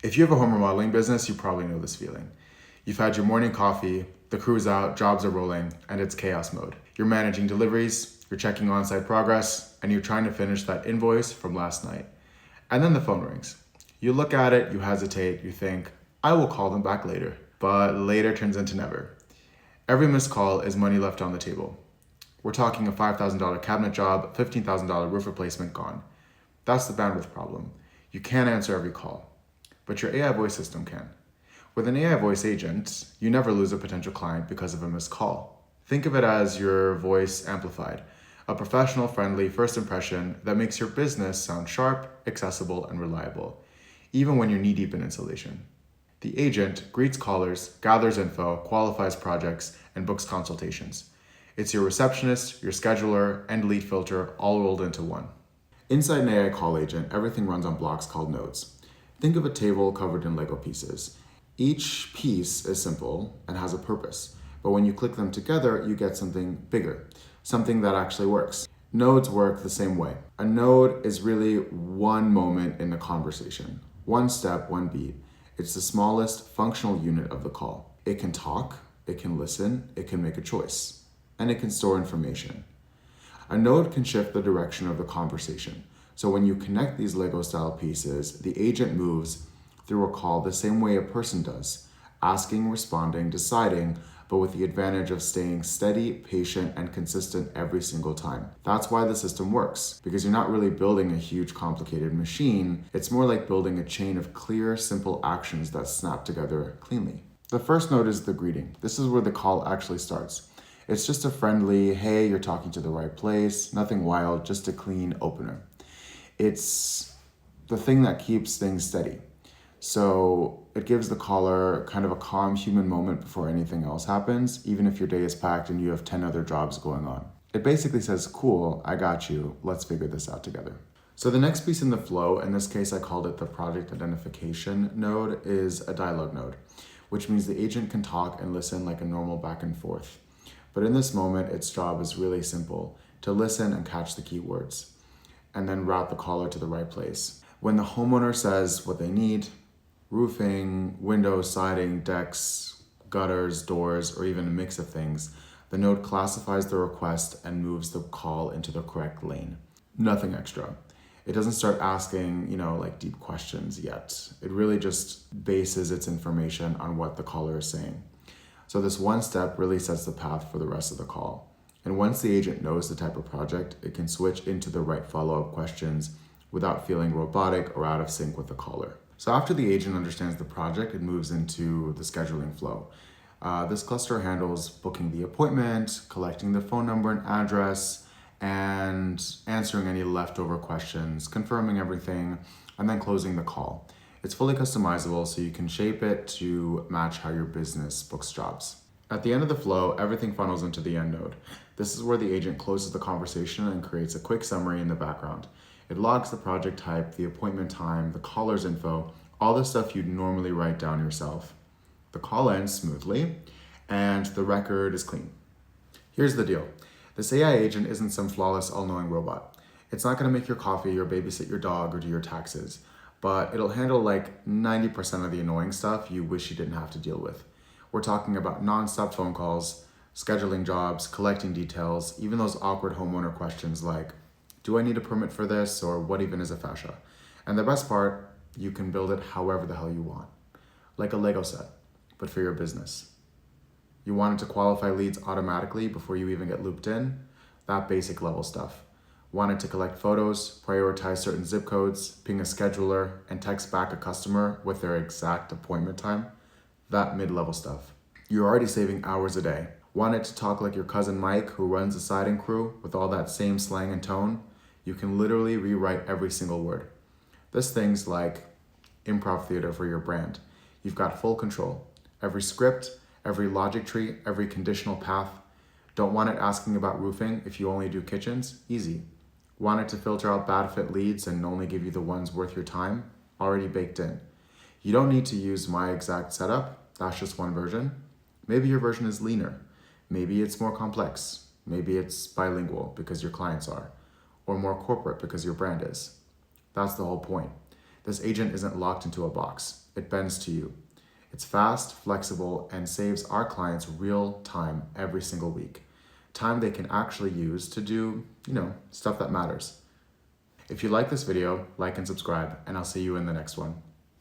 If you have a home remodeling business, you probably know this feeling. You've had your morning coffee, the crew's out, jobs are rolling, and it's chaos mode. You're managing deliveries, you're checking on-site progress, and you're trying to finish that invoice from last night. And then the phone rings. You look at it, you hesitate, you think, I will call them back later. But later turns into never. Every missed call is money left on the table. We're talking a $5,000 cabinet job, $15,000 roof replacement gone. That's the bandwidth problem. You can't answer every call, but your AI voice system can. With an AI voice agent, you never lose a potential client because of a missed call. Think of it as your voice amplified, a professional, friendly first impression that makes your business sound sharp, accessible, and reliable, even when you're knee-deep in installation. The agent greets callers, gathers info, qualifies projects, and books consultations. It's your receptionist, your scheduler, and lead filter all rolled into one. Inside an AI call agent, everything runs on blocks called nodes. Think of a table covered in Lego pieces. Each piece is simple and has a purpose, but when you click them together, you get something bigger, something that actually works. Nodes work the same way. A node is really one moment in a conversation, one step, one beat. It's the smallest functional unit of the call. It can talk, it can listen, it can make a choice, and it can store information. A node can shift the direction of the conversation. So when you connect these Lego-style pieces, the agent moves through a call the same way a person does, asking, responding, deciding, but with the advantage of staying steady, patient, and consistent every single time. That's why the system works, because you're not really building a huge, complicated machine. It's more like building a chain of clear, simple actions that snap together cleanly. The first node is the greeting. This is where the call actually starts. It's just a friendly, hey, you're talking to the right place, nothing wild, just a clean opener. It's the thing that keeps things steady. So it gives the caller kind of a calm human moment before anything else happens, even if your day is packed and you have 10 other jobs going on. It basically says, cool, I got you, let's figure this out together. So the next piece in the flow, in this case I called it the project identification node, is a dialogue node, which means the agent can talk and listen like a normal back and forth. But in this moment, its job is really simple, to listen and catch the keywords, and then route the caller to the right place. When the homeowner says what they need, roofing, windows, siding, decks, gutters, doors, or even a mix of things, the node classifies the request and moves the call into the correct lane. Nothing extra. It doesn't start asking, deep questions yet. It really just bases its information on what the caller is saying. So this one step really sets the path for the rest of the call. And once the agent knows the type of project, it can switch into the right follow-up questions without feeling robotic or out of sync with the caller. So after the agent understands the project, it moves into the scheduling flow. This cluster handles booking the appointment, collecting the phone number and address, and answering any leftover questions, confirming everything, and then closing the call. It's fully customizable, so you can shape it to match how your business books jobs. At the end of the flow, everything funnels into the end node. This is where the agent closes the conversation and creates a quick summary in the background. It logs the project type, the appointment time, the caller's info, all the stuff you'd normally write down yourself. The call ends smoothly, and the record is clean. Here's the deal. This AI agent isn't some flawless, all-knowing robot. It's not going to make your coffee or babysit your dog or do your taxes, but it'll handle like 90% of the annoying stuff you wish you didn't have to deal with. We're talking about non-stop phone calls, scheduling jobs, collecting details, even those awkward homeowner questions like, do I need a permit for this, or what even is a fascia? And the best part, you can build it however the hell you want. Like a Lego set, but for your business. You want it to qualify leads automatically before you even get looped in? That basic level stuff. Want it to collect photos, prioritize certain zip codes, ping a scheduler, and text back a customer with their exact appointment time? That mid-level stuff. You're already saving hours a day. Want it to talk like your cousin Mike, who runs the siding crew, with all that same slang and tone? You can literally rewrite every single word. This thing's like improv theater for your brand. You've got full control. Every script, every logic tree, every conditional path. Don't want it asking about roofing if you only do kitchens? Easy. Want it to filter out bad fit leads and only give you the ones worth your time? Already baked in. You don't need to use my exact setup. That's just one version. Maybe your version is leaner. Maybe it's more complex. Maybe it's bilingual because your clients are, or more corporate because your brand is. That's the whole point. This agent isn't locked into a box. It bends to you. It's fast, flexible, and saves our clients real time every single week. Time they can actually use to do, stuff that matters. If you like this video, like and subscribe, and I'll see you in the next one.